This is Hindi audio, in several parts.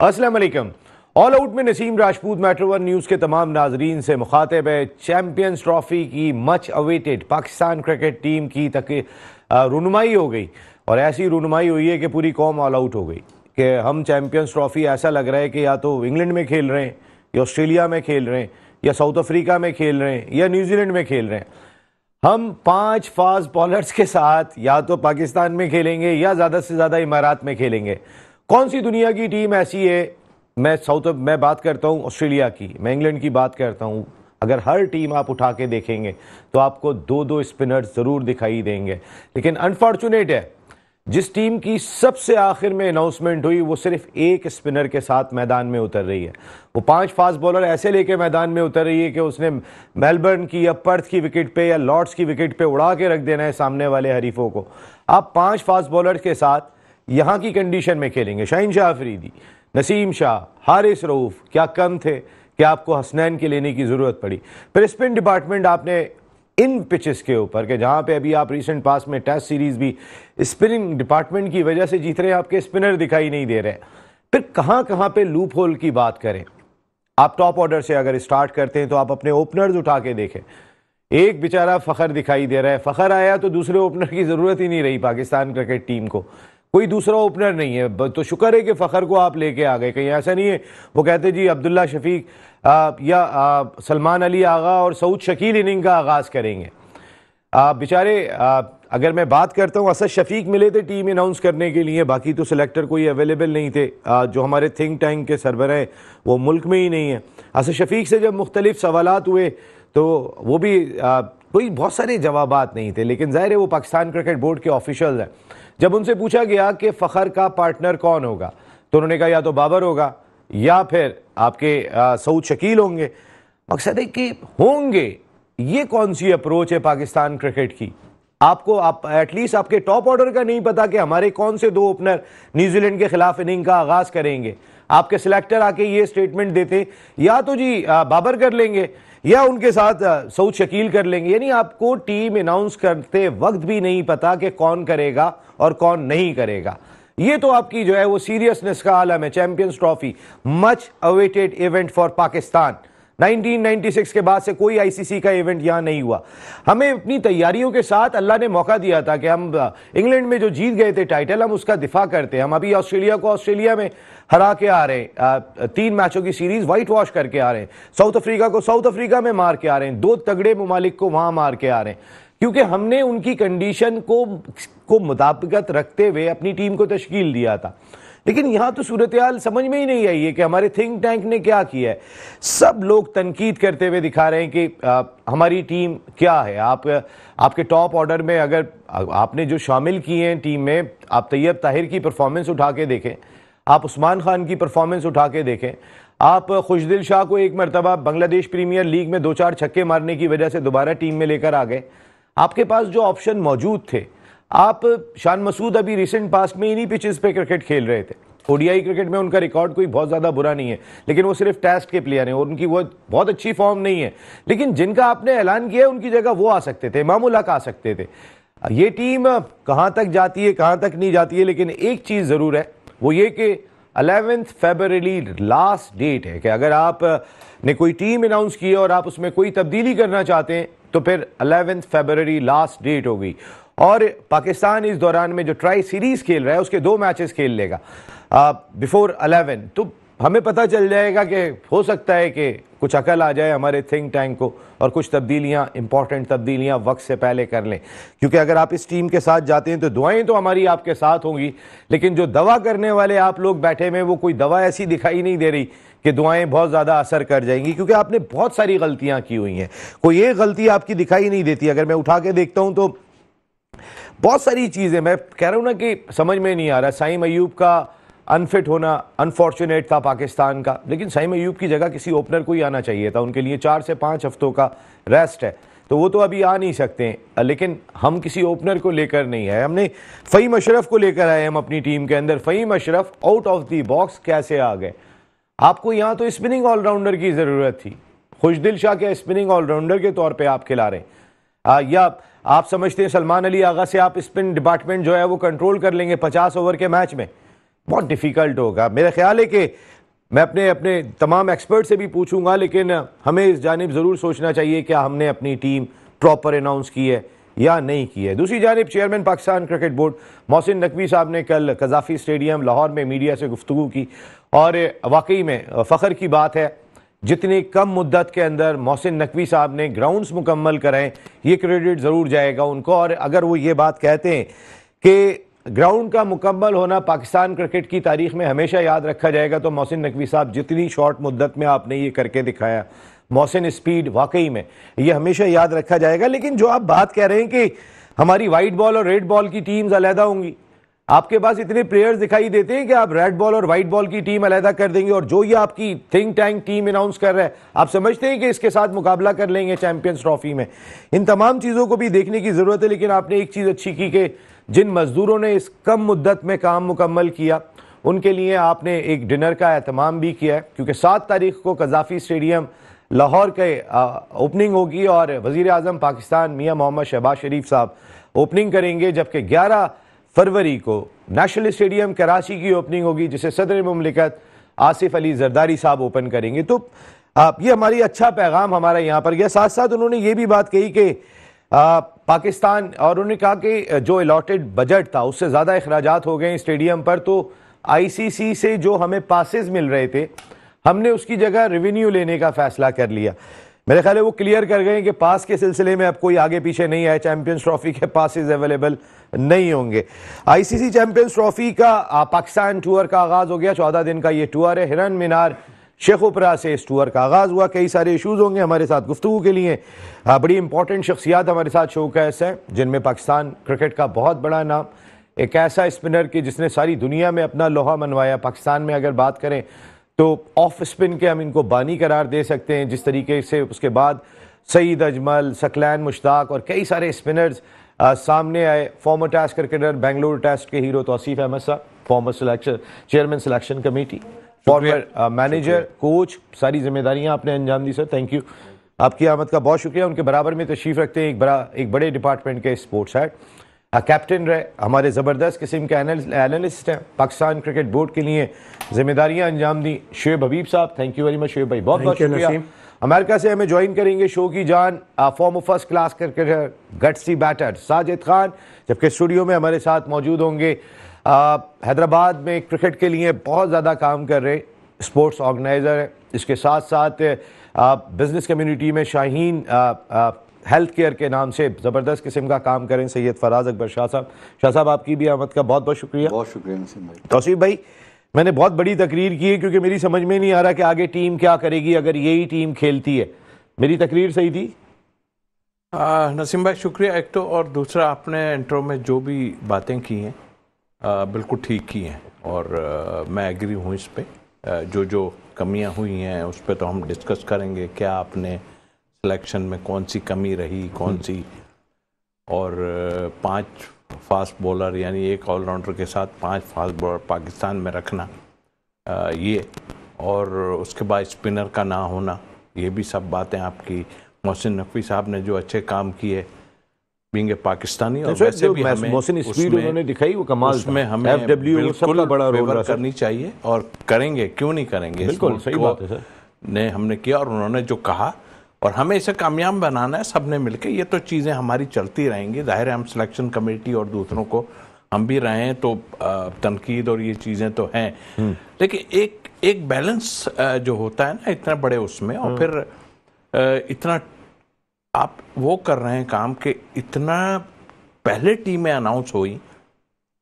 अस्सलाम वालेकुम। ऑल आउट में Naseem Rajput metro one news के तमाम नाजरीन से मुखातिब है। चैम्पियंस ट्रॉफी की much awaited Pakistan cricket team की तक रुनुमाई हो गई और ऐसी रुनुमाई हुई है कि पूरी कौम ऑल आउट हो गई कि हम चैम्पियंस ट्रॉफी ऐसा लग रहा है कि या तो इंग्लैंड में खेल रहे हैं या ऑस्ट्रेलिया में खेल रहे हैं या साउथ अफ्रीका में खेल रहे हैं या न्यूजीलैंड में खेल रहे हैं। हम 5 फास्ट बॉलर्स के साथ या तो पाकिस्तान में खेलेंगे या ज़्यादा से ज़्यादा इमारात में खेलेंगे। कौन सी दुनिया की टीम ऐसी है? मैं बात करता हूँ ऑस्ट्रेलिया की, मैं इंग्लैंड की बात करता हूँ। अगर हर टीम आप उठा के देखेंगे तो आपको दो दो स्पिनर्स ज़रूर दिखाई देंगे, लेकिन अनफॉर्चुनेट है जिस टीम की सबसे आखिर में अनाउंसमेंट हुई वो सिर्फ एक स्पिनर के साथ मैदान में उतर रही है। वो 5 फास्ट बॉलर ऐसे लेके मैदान में उतर रही है कि उसने मेलबर्न की या पर्थ की विकेट पे या लॉर्ड्स की विकेट पे उड़ा के रख देना है सामने वाले हरीफों को। आप 5 फास्ट बॉलर्स के साथ यहाँ की कंडीशन में खेलेंगे। शाहीन शाह अफरीदी, नसीम शाह, हारिस रऊफ क्या कम थे कि आपको हसनैन के लेने की ज़रूरत पड़ी। फिर स्पिन डिपार्टमेंट आपने इन पिचेस के ऊपर कि जहाँ पे अभी आप रिसेंट पास में टेस्ट सीरीज़ भी स्पिनिंग डिपार्टमेंट की वजह से जीत रहे हैं, आपके स्पिनर दिखाई नहीं दे रहे। फिर कहाँ कहाँ पे लूप होल की बात करें। आप टॉप ऑर्डर से अगर स्टार्ट करते हैं तो आप अपने ओपनर्स उठा के देखें। एक बेचारा फ़खर दिखाई दे रहा है, फ़खर आया तो दूसरे ओपनर की ज़रूरत ही नहीं रही पाकिस्तान क्रिकेट टीम को। कोई दूसरा ओपनर नहीं है, तो शुक्र है कि फ़खर को आप लेके आ गए। कहीं ऐसा नहीं है वो कहते जी अब्दुल्ला शफीक या सलमान अली आगा और सऊद शकील इनिंग का आगाज़ करेंगे। बेचारे अगर मैं बात करता हूँ, असद शफीक मिले थे टीम अनाउंस करने के लिए, बाकी तो सिलेक्टर कोई अवेलेबल नहीं थे। जो हमारे थिंक टैंक के सरबराह हैं वो मुल्क में ही नहीं है। असद शफीक से जब मुख्तलिफ सवालात हुए तो वो भी कोई बहुत सारे जवाबात नहीं थे, लेकिन ज़ाहिर है वो पाकिस्तान क्रिकेट बोर्ड के ऑफिशियल हैं। जब उनसे पूछा गया कि फ़खर का पार्टनर कौन होगा तो उन्होंने कहा या तो बाबर होगा या फिर आपके सऊद शकील होंगे। मकसद है कि होंगे, ये कौन सी अप्रोच है पाकिस्तान क्रिकेट की? आप एटलीस्ट आपके टॉप ऑर्डर का नहीं पता कि हमारे कौन से 2 ओपनर न्यूजीलैंड के खिलाफ इनिंग का आगाज करेंगे। आपके सिलेक्टर आके ये स्टेटमेंट देते या तो जी बाबर कर लेंगे या उनके साथ सऊद शकील कर लेंगे। यानी आपको टीम अनाउंस करते वक्त भी नहीं पता कि कौन करेगा और कौन नहीं करेगा। ये तो आपकी जो है वो सीरियसनेस का आलम है। Champions trophy much awaited event for Pakistan. 1996 के बाद से कोई आईसीसी का इवेंट यहां नहीं हुआ। हमें अपनी तैयारियों के साथ अल्लाह ने मौका दिया था कि हम इंग्लैंड में जो जीत गए थे टाइटल, हम उसका दिफा करते। हम अभी ऑस्ट्रेलिया को ऑस्ट्रेलिया में हरा के आ रहे हैं, 3 मैचों की सीरीज वाइट वॉश करके आ रहे हैं। साउथ अफ्रीका को साउथ अफ्रीका में मार के आ रहे हैं, 2 तगड़े ममालिक को वहां मार के आ रहे हैं, क्योंकि हमने उनकी कंडीशन को मुताबिकत रखते हुए अपनी टीम को तश्कील दिया था। लेकिन यहां तो सूरत हाल समझ में ही नहीं आई है कि हमारे थिंक टैंक ने क्या किया है। सब लोग तनकीद करते हुए दिखा रहे हैं कि हमारी टीम क्या है। आपके टॉप ऑर्डर में अगर आपने जो शामिल किए हैं टीम में, आप तैयब ताहिर की परफॉर्मेंस उठा के देखें, आप उस्मान खान की परफॉर्मेंस उठा के देखें, आप खुशदिल शाह को एक मरतबा बांग्लादेश प्रीमियर लीग में 2-4 छक्के मारने की वजह से दोबारा टीम में लेकर आ गए। आपके पास जो ऑप्शन मौजूद थे, आप शान मसूद अभी रिसेंट पास्ट में इन्हीं पिचेस पे क्रिकेट खेल रहे थे। ओडीआई क्रिकेट में उनका रिकॉर्ड कोई बहुत ज़्यादा बुरा नहीं है, लेकिन वो सिर्फ टेस्ट के प्लेयर हैं और उनकी वो बहुत अच्छी फॉर्म नहीं है। लेकिन जिनका आपने ऐलान किया है उनकी जगह वो आ सकते थे, इमाम उल हक आ सकते थे। ये टीम कहाँ तक जाती है कहाँ तक नहीं जाती है, लेकिन एक चीज़ ज़रूर है, वो ये कि 11 फरवरी लास्ट डेट है कि अगर आप ने कोई टीम अनाउंस की है और आप उसमें कोई तब्दीली करना चाहते हैं तो फिर 11 फरवरी लास्ट डेट होगी। और पाकिस्तान इस दौरान में जो ट्राई सीरीज खेल रहा है उसके 2 मैचेस खेल लेगा बिफोर 11। तो हमें पता चल जाएगा कि हो सकता है कि कुछ अकल आ जाए हमारे थिंक टैंक को और कुछ तब्दीलियां, इंपॉर्टेंट तब्दीलियां वक्त से पहले कर लें। क्योंकि अगर आप इस टीम के साथ जाते हैं तो दुआएं तो हमारी आपके साथ होंगी, लेकिन जो दवा करने वाले आप लोग बैठे में वो कोई दवा ऐसी दिखाई नहीं दे रही कि दुआएं बहुत ज़्यादा असर कर जाएंगी, क्योंकि आपने बहुत सारी गलतियां की हुई हैं। कोई एक गलती आपकी दिखाई नहीं देती। अगर मैं उठा के देखता हूं तो बहुत सारी चीज़ें, मैं कह रहा हूं ना कि समझ में नहीं आ रहा। साइम अयूब का अनफिट होना अनफॉर्चुनेट था पाकिस्तान का, लेकिन साइम अयूब की जगह किसी ओपनर को ही आना चाहिए था। उनके लिए 4 से 5 हफ्तों का रेस्ट है, तो वो तो अभी आ नहीं सकते। लेकिन हम किसी ओपनर को लेकर नहीं आए, हमने फ़हीम अशरफ को लेकर आए। हम अपनी टीम के अंदर Faheem Ashraf out of the box कैसे आ गए? आपको यहाँ तो स्पिनिंग ऑलराउंडर की ज़रूरत थी। खुशदिल शाह के स्पिनिंग ऑलराउंडर के तौर पर आप खिला रहे हैं, या आप समझते हैं सलमान अली आगा से आप स्पिन डिपार्टमेंट जो है वो कंट्रोल कर लेंगे 50 ओवर के मैच में? बहुत डिफ़िकल्ट होगा। मेरा ख्याल है कि मैं अपने तमाम एक्सपर्ट से भी पूछूंगा, लेकिन हमें इस जानिब ज़रूर सोचना चाहिए क्या हमने अपनी टीम प्रॉपर अनाउंस की है या नहीं की है। दूसरी जानिब chairman Pakistan cricket board Mohsin Naqvi साहब ने कल कज़ाफ़ी स्टेडियम लाहौर में मीडिया से गुफ्तगू की, और वाकई में फ़ख्र की बात है जितनी कम मुद्दत के अंदर मोहसिन नकवी साहब ने ग्राउंड्स मुकम्मल कराएं, ये क्रेडिट ज़रूर जाएगा उनको। और अगर वो ये बात कहते हैं कि ग्राउंड का मुकम्मल होना पाकिस्तान क्रिकेट की तारीख में हमेशा याद रखा जाएगा, तो मोहसिन नकवी साहब जितनी शॉर्ट मुद्दत में आपने ये करके दिखाया, मोहसिन स्पीड, वाकई में ये हमेशा याद रखा जाएगा। लेकिन जो आप बात कह रहे हैं कि हमारी वाइट बॉल और रेड बॉल की टीम्स अलहदा होंगी, आपके पास इतने प्लेयर्स दिखाई देते हैं कि आप रेड बॉल और वाइट बॉल की टीम अलहदा कर देंगे, और जो ये आपकी थिंक टैंक टीम अनाउंस कर रहा है, आप समझते हैं कि इसके साथ मुकाबला कर लेंगे चैंपियंस ट्रॉफी में? इन तमाम चीज़ों को भी देखने की ज़रूरत है। लेकिन आपने एक चीज़ अच्छी की कि जिन मजदूरों ने इस कम मुद्दत में काम मुकम्मल किया, उनके लिए आपने एक डिनर का एहतमाम भी किया है, क्योंकि 7 तारीख को कज़ाफ़ी स्टेडियम लाहौर के ओपनिंग होगी और वज़ीर आज़म पाकिस्तान मियाँ मोहम्मद शहबाज शरीफ साहब ओपनिंग करेंगे, जबकि 11 फरवरी को नेशनल स्टेडियम कराची की ओपनिंग होगी, जिसे सदर मुमलिकत आसिफ अली जरदारी साहब ओपन करेंगे। तो ये हमारी अच्छा पैगाम हमारा यहाँ पर गया। साथ साथ उन्होंने ये भी बात कही कि पाकिस्तान, और उन्होंने कहा कि जो अलॉटेड बजट था उससे ज़्यादा अखराजात हो गए स्टेडियम पर, तो आईसीसी से जो हमें पासेस मिल रहे थे हमने उसकी जगह रेवेन्यू लेने का फैसला कर लिया। मेरे ख्याल है वो क्लियर कर गए कि पास के सिलसिले में अब कोई आगे पीछे नहीं है, चैंपियंस ट्रॉफी के पासेस अवेलेबल नहीं होंगे। आईसीसी चैंपियंस ट्रॉफी का पाकिस्तान टूर का आगाज़ हो गया, 14 दिन का ये टूर है। हिरन मीनार शेखुपरा से इस टूर का आगाज़ हुआ। कई सारे इशूज़ होंगे हमारे साथ गुफ्तगू के लिए। बड़ी इंपॉर्टेंट शख्सियात हमारे साथ शो का हिस्सा है, जिनमें पाकिस्तान क्रिकेट का बहुत बड़ा नाम, एक ऐसा स्पिनर की जिसने सारी दुनिया में अपना लोहा मनवाया। पाकिस्तान में अगर बात करें तो ऑफ स्पिन के हम इनको बानी करार दे सकते हैं, जिस तरीके से उसके बाद सईद अजमल, सकलैन मुश्ताक और कई सारे स्पिनर्स सामने आए। Former test cricketer, Bengaluru test के हीरो तौसीफ अहमद साहब, former chairman selection committee, former manager, coach, सारी जिम्मेदारियां आपने अंजाम दी। सर थैंक यू, आपकी आमद का बहुत शुक्रिया। उनके बराबर में तशरीफ़ रखते हैं एक बड़े डिपार्टमेंट के स्पोर्ट्स हेड, कैप्टन रहे, हमारे ज़बरदस्त किस्म के एनालिस्ट हैं, पाकिस्तान क्रिकेट बोर्ड के लिए जिम्मेदारियां अंजाम दी, शुएब हबीब साहब। Thank you very much Shoaib भाई, बहुत बहुत शुक्रिया। अमेरिका से हमें ज्वाइन करेंगे शो की जान, former first class cricketer, gutsy batter Sajid Khan, जबकि स्टूडियो में हमारे साथ मौजूद होंगे हैदराबाद में क्रिकेट के लिए बहुत ज़्यादा काम कर रहे स्पोर्ट्स ऑर्गेनाइज़र है, इसके साथ साथ बिज़नेस कम्युनिटी में शाहीन हेल्थ केयर के नाम से ज़बरदस्त किस्म का काम करें सैयद फराज अकबर शाह साहब। शाह साहब आपकी भी आमद का बहुत बहुत शुक्रिया। बहुत शुक्रिया नसीम भाई। तौसीफ भाई, मैंने बहुत बड़ी तकरीर की है क्योंकि मेरी समझ में नहीं आ रहा कि आगे टीम क्या करेगी अगर यही टीम खेलती है। मेरी तकरीर सही थी? नसीम भाई शुक्रिया एक तो, और दूसरा आपने इंट्रो में जो भी बातें की हैं बिल्कुल ठीक की हैं, और मैं एग्री हूँ इस पर। जो कमियां हुई हैं उस पर तो हम डिस्कस करेंगे, क्या आपने सिलेक्शन में कौन सी कमी रही, कौन सी, और 5 फास्ट बॉलर यानी एक ऑलराउंडर के साथ 5 फास्ट बॉलर पाकिस्तान में रखना, ये, और उसके बाद स्पिनर का ना होना, ये भी सब बातें आपकी। मोहसिन नकवी साहब ने जो अच्छे काम किए बीइंग पाकिस्तानी, और वैसे भी हमें मोहसिन स्पीड उन्होंने दिखाई, वो कमाल, उसमें हमें एफडब्ल्यू सबका बड़ा रोल करनी चाहिए, और करेंगे, क्यों नहीं करेंगे, बिल्कुल सही बात है सर, ने हमने किया, और उन्होंने जो कहा, और हमें इसे कामयाब बनाना है सबने मिलकर। ये तो चीज़ें हमारी चलती रहेंगी, जाहिर है हम सिलेक्शन कमेटी और दूसरों को हम भी रहे हैं तो तनकीद और ये चीज़ें तो हैं, लेकिन एक बैलेंस जो होता है ना इतना बड़े उसमें, और फिर इतना आप वो कर रहे हैं काम के, इतना पहले टीमें अनाउंस हुई,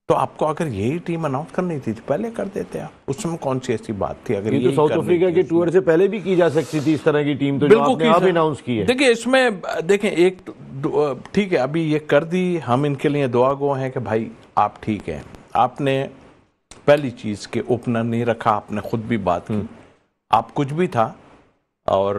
तो आपको अगर यही टीम अनाउंस करनी थी तो पहले कर देते आप, उसमें कौन सी ऐसी बात थी? अगर ये तो साउथ अफ्रीका के टूर से पहले भी की जा सकती थी इस तरह की टीम, तो जो आपने अब अनाउंस की है। देखिए इसमें देखें, एक ठीक है अभी ये कर दी, हम इनके लिए दुआ गो हैं कि भाई आप ठीक हैं। आपने पहली चीज के ओपनर नहीं रखा, आपने खुद भी बात की, आप कुछ भी था, और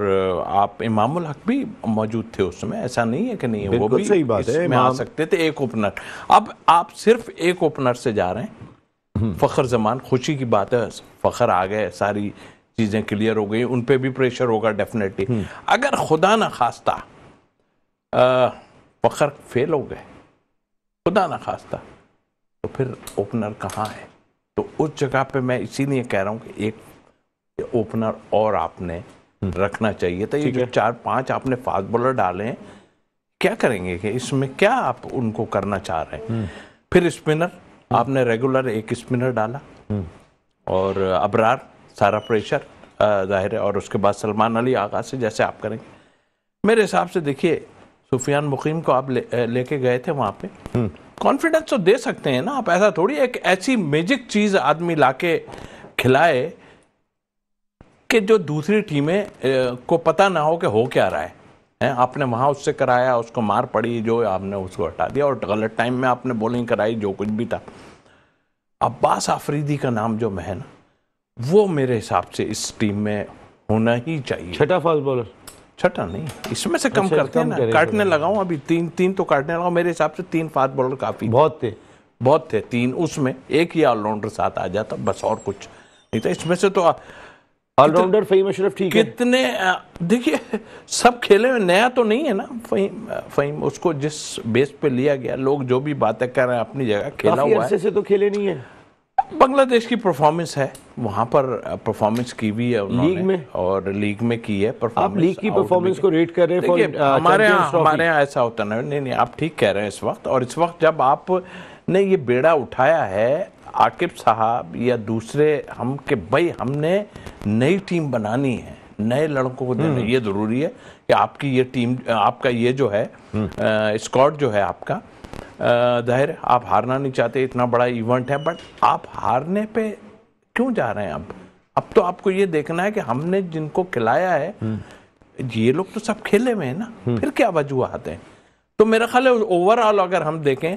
आप इमामुल हक भी मौजूद थे उसमें, ऐसा नहीं है कि नहीं है, वो भी सही बात है, आ सकते थे एक ओपनर। अब आप सिर्फ एक ओपनर से जा रहे हैं, फखर जमान, खुशी की बात है, फखर आ गए, सारी चीजें क्लियर हो गई, उन पे भी प्रेशर होगा डेफिनेटली। अगर खुदा ना खास्ता फखर फेल हो गए, खुदा ना खास्ता, तो फिर ओपनर कहाँ है? तो उस जगह पे मैं इसीलिए कह रहा हूं कि एक ओपनर और आपने रखना चाहिए था। ये जो 4-5 आपने फास्ट बॉलर डाले हैं, क्या करेंगे कि इसमें क्या आप उनको करना चाह रहे हैं? फिर स्पिनर आपने रेगुलर एक स्पिनर डाला और अबरार सारा प्रेशर जाहिर है, और उसके बाद सलमान अली आगा से जैसे आप करेंगे। मेरे हिसाब से देखिए, सुफियान मुकीम को आप लेके गए थे वहां पे, कॉन्फिडेंस तो दे सकते हैं ना आप। ऐसा थोड़ी एक ऐसी मैजिक चीज आदमी लाके खिलाए कि जो दूसरी टीमें को पता ना हो कि हो क्या रहा है। आपने वहां उससे कराया, उसको मार पड़ी, जो आपने उसको हटा दिया, और गलत टाइम में आपने बॉलिंग कराई, जो कुछ भी था। अब्बास आफरीदी का नाम जो है ना, वो मेरे हिसाब से इस टीम में होना ही चाहिए। छठा फास्ट बॉलर? छठा नहीं, इसमें से कम करते हैं ना, काटने लगाऊं अभी तीन तो काटने लगाऊं। मेरे हिसाब से 3 फास्ट बॉलर काफी, बहुत थे 3, उसमें एक ही ऑलराउंडर साथ आ जाता बस, और कुछ नहीं था इसमें से। तो ऑलराउंडर फहीम अशरफ ठीक है। कितने देखिए, सब खेले में नया तो नहीं है ना फहीम, उसको जिस बेस पे लिया गया, लोग जो भी बातें कर रहे हैं अपनी जगह, खेला हुआ है। से तो खेले नहीं है। बांग्लादेश की परफॉर्मेंस है, वहां पर परफॉर्मेंस की भी है उन्होंने, लीग में और लीग में की है परफॉर्मेंस। आप लीग की परफॉर्मेंस को रेट कर रहे हैं? हमारे यहाँ ऐसा होता नहीं, आप ठीक कह रहे हैं इस वक्त। और इस वक्त जब आपने ये बेड़ा उठाया है आकिब साहब या दूसरे, हम के भाई हमने नई टीम बनानी है, नए लड़कों को देना, ये जरूरी है कि आपकी ये टीम, आपका ये जो है स्क्वाड जो है आपका, जाहिर है आप हारना नहीं चाहते, इतना बड़ा इवेंट है, बट आप हारने पे क्यों जा रहे हैं? अब तो आपको ये देखना है कि हमने जिनको खिलाया है, ये लोग तो सब खेले हुए हैं ना, फिर क्या वजूहात हैं? तो मेरा ख्याल है ओवरऑल अगर हम देखें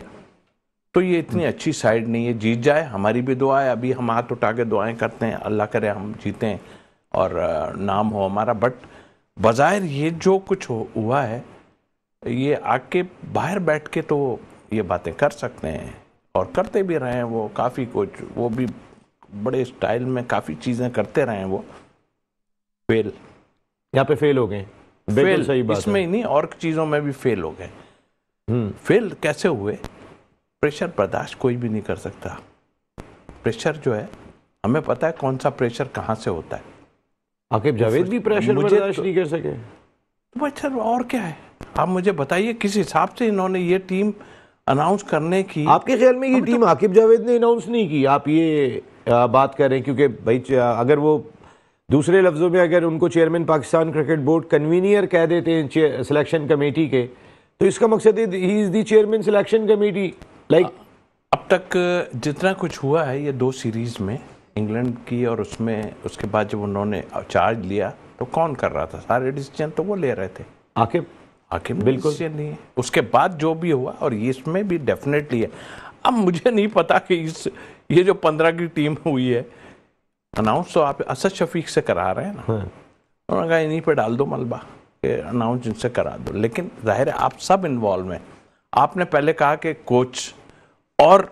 तो ये इतनी अच्छी साइड नहीं है। जीत जाए, हमारी भी दुआ है, अभी हम हाथ उठा के दुआएं करते हैं, अल्लाह करे हम जीतें और नाम हो हमारा। बट बज़ाहिर ये जो कुछ हुआ है, ये आके बाहर बैठ के तो ये बातें कर सकते हैं और करते भी रहे हैं वो, काफ़ी कुछ, वो भी बड़े स्टाइल में काफ़ी चीज़ें करते रहे हैं वो। फेल, यहाँ पे फेल हो गए, बिल्कुल सही बात इसमें ही नहीं, और चीज़ों में भी फेल हो गए। फेल कैसे हुए? प्रेशर बर्दाश्त कोई भी नहीं कर सकता। प्रेशर जो है, हमें पता है कौन सा प्रेशर कहाँ से होता है। आकिब जावेद भी प्रेशर बर्दाश्त नहीं कर सके? प्रेशर और क्या है, आप मुझे बताइए किस हिसाब से इन्होंने ये टीम अनाउंस करने की। आपके ख्याल में ये टीम आकिब जावेद ने अनाउंस नहीं की? आप ये बात कर रहे हैं क्योंकि भाई अगर वो दूसरे लफ्जों में अगर उनको chairman Pakistan cricket board convener कह देते हैं सिलेक्शन कमेटी के, तो इसका मकसद है he is the chairman selection committee. अब तक जितना कुछ हुआ है ये 2 सीरीज में, इंग्लैंड की और उसमें, उसके बाद जब उन्होंने चार्ज लिया तो कौन कर रहा था? सारे डिसीजन तो वो ले रहे थे, आकिब बिल्कुल नहीं है। उसके बाद जो भी हुआ, और ये इसमें भी डेफिनेटली है। अब मुझे नहीं पता कि ये जो 15 की टीम हुई है, अनाउंस तो आप असद शफीक से करा रहे हैं ना, उन्होंने कहा इन्हीं पे डाल दो मलबा, अनाउंस इनसे करा दो। लेकिन जाहिर है आप सब इन्वॉल्व हैं। आपने पहले कहा कि कोच और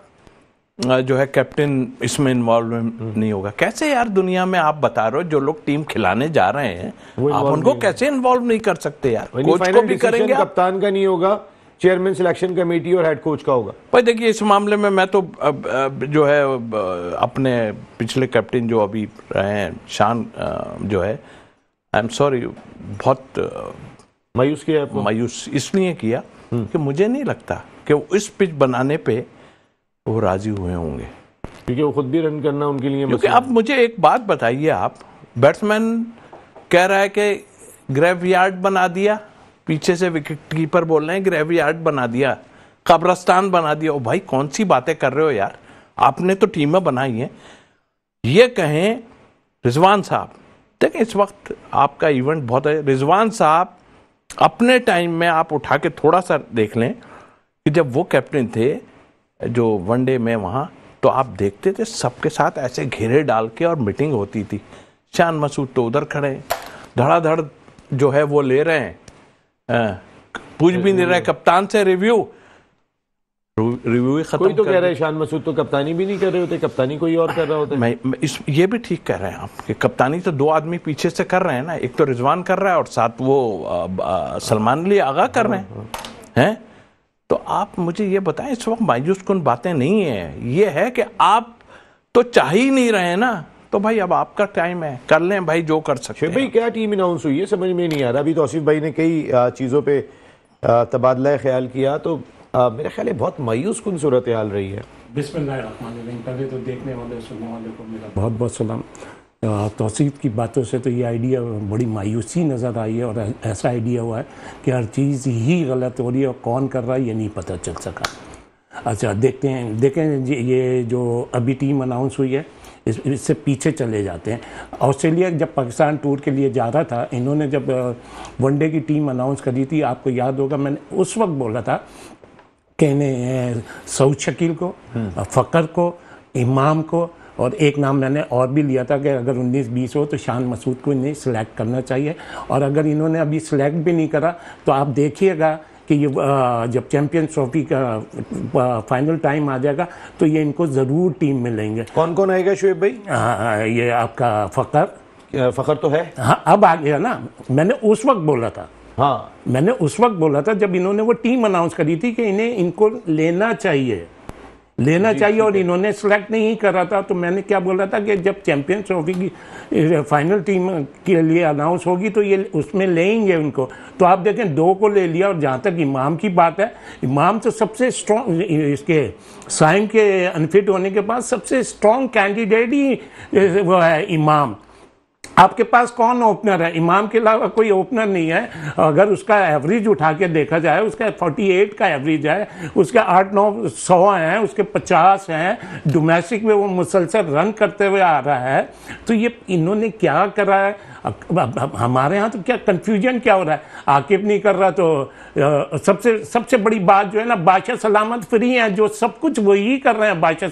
जो है कैप्टन इसमें इन्वॉल्व नहीं होगा। कैसे यार, दुनिया में आप बता रहे हो जो लोग टीम खिलाने जा रहे हैं, आप उनको कैसे इन्वॉल्व नहीं कर सकते यार? कोच को भी करेंगे, कप्तान का नहीं होगा, चेयरमैन सिलेक्शन कमेटी और हेड कोच का होगा। भाई देखिए, इस मामले में मैं तो जो है अपने पिछले कैप्टन जो अभी रहे हैं शान जो है, आई एम सॉरी, बहुत मायूस किया, मायूस इसलिए किया कि मुझे नहीं लगता कि वो इस पिच बनाने पे वो राजी हुए होंगे, क्योंकि वो खुद भी रन करना उनके लिए। क्योंकि अब मुझे एक बात बताइए, आप बैट्समैन कह रहा है कि ग्रेवयार्ड बना दिया, पीछे से विकेट कीपर बोल रहे हैं ग्रेवयार्ड बना दिया, कब्रस्तान बना दिया। ओ भाई, कौन सी बातें कर रहे हो यार? आपने तो टीमें बनाई हैं। ये कहें रिजवान साहब, देखें इस वक्त आपका इवेंट बहुत है। रिजवान साहब अपने टाइम में आप उठा के थोड़ा सा देख लें कि जब वो कैप्टन थे जो वनडे में वहाँ, तो आप देखते थे सबके साथ ऐसे घेरे डाल के और मीटिंग होती थी। शान मसूद तो उधर खड़े धड़ाधड़ जो है वो ले रहे हैं, पूछ भी नहीं रहे कप्तान से रिव्यू ही खत्म। कोई तो कह रहा है शान मसूद तो कप्तानी भी नहीं कर रहे होते, कप्तानी कोई और कर रहा होता है। ये भी ठीक कह रहे हैं आप कि कप्तानी तो 2 आदमी पीछे से कर रहे हैं ना, एक तो रिजवान कर रहा है और साथ वो सलमान अली आगा कर रहे हैं। तो आप मुझे ये बताएं, इस वक्त मायूस कुन बातें नहीं है, ये है कि आप तो चाह ही नहीं रहे ना, तो भाई अब आपका टाइम है, कर लें भाई जो कर सकते हैं। भाई क्या टीम अनाउंस हुई है समझ में नहीं आ रहा। अभी तौसीफ भाई ने कई चीज़ों पे तबादला ख्याल किया, तो मेरे ख्याल है बहुत मायूस कुन सूरत हाल रही है। बिस्मिल्लाहिर्रहमानिर्रहीम। पहले तो देखने वाले सुनने वाले को मेरा बहुत बहुत सलाम। तौसीफ की बातों से तो ये आइडिया बड़ी मायूसी नज़र आई है, और ऐसा आइडिया हुआ है कि हर चीज़ ही गलत हो रही है और कौन कर रहा है ये नहीं पता चल सका। अच्छा देखते हैं, देखें ये जो अभी टीम अनाउंस हुई है इससे पीछे चले जाते हैं। ऑस्ट्रेलिया जब पाकिस्तान टूर के लिए जा रहा था, इन्होंने जब वनडे की टीम अनाउंस करी थी, आपको याद होगा मैंने उस वक्त बोला था कि इन्हें सऊद शकील को, फ़कर को, इमाम को, और एक नाम मैंने और भी लिया था कि अगर 19-20 हो तो शान मसूद को इन्हें सिलेक्ट करना चाहिए। और अगर इन्होंने अभी सिलेक्ट भी नहीं करा तो आप देखिएगा कि ये जब चैम्पियंस ट्रॉफी का फाइनल टाइम आ जाएगा तो ये इनको ज़रूर टीम में लेंगे। कौन कौन आएगा शुएब भाई? ये आपका फ़खर तो है। हाँ अब आ गया ना, मैंने उस वक्त बोला था। हाँ मैंने उस वक्त बोला था जब इन्होंने वो टीम अनाउंस करी थी कि इनको लेना चाहिए और इन्होंने सेलेक्ट नहीं करा था। तो मैंने क्या बोला था कि जब चैंपियंस ट्रॉफी की फाइनल टीम के लिए अनाउंस होगी तो ये उसमें लेंगे उनको। तो आप देखें 2 को ले लिया। और जहाँ तक इमाम की बात है, इमाम तो सबसे स्ट्रॉन्ग, इसके साइम के अनफिट होने के बाद सबसे स्ट्रॉन्ग कैंडिडेट ही वो है इमाम। आपके पास कौन ओपनर है? इमाम के अलावा कोई ओपनर नहीं है। अगर उसका एवरेज उठा के देखा जाए, उसका 48 का एवरेज है, उसके 8-9 100 हैं, उसके 50 हैं, डोमेस्टिक में वो मुसलसल रन करते हुए आ रहा है। तो ये इन्होंने क्या करा है? हमारे यहाँ तो क्या कन्फ्यूजन क्या हो रहा है, आकिब नहीं कर रहा तो सबसे बड़ी बात जो है ना, बादशाह सलामत फ्री हैं, जो सब कुछ वही कर रहे हैं बादशाह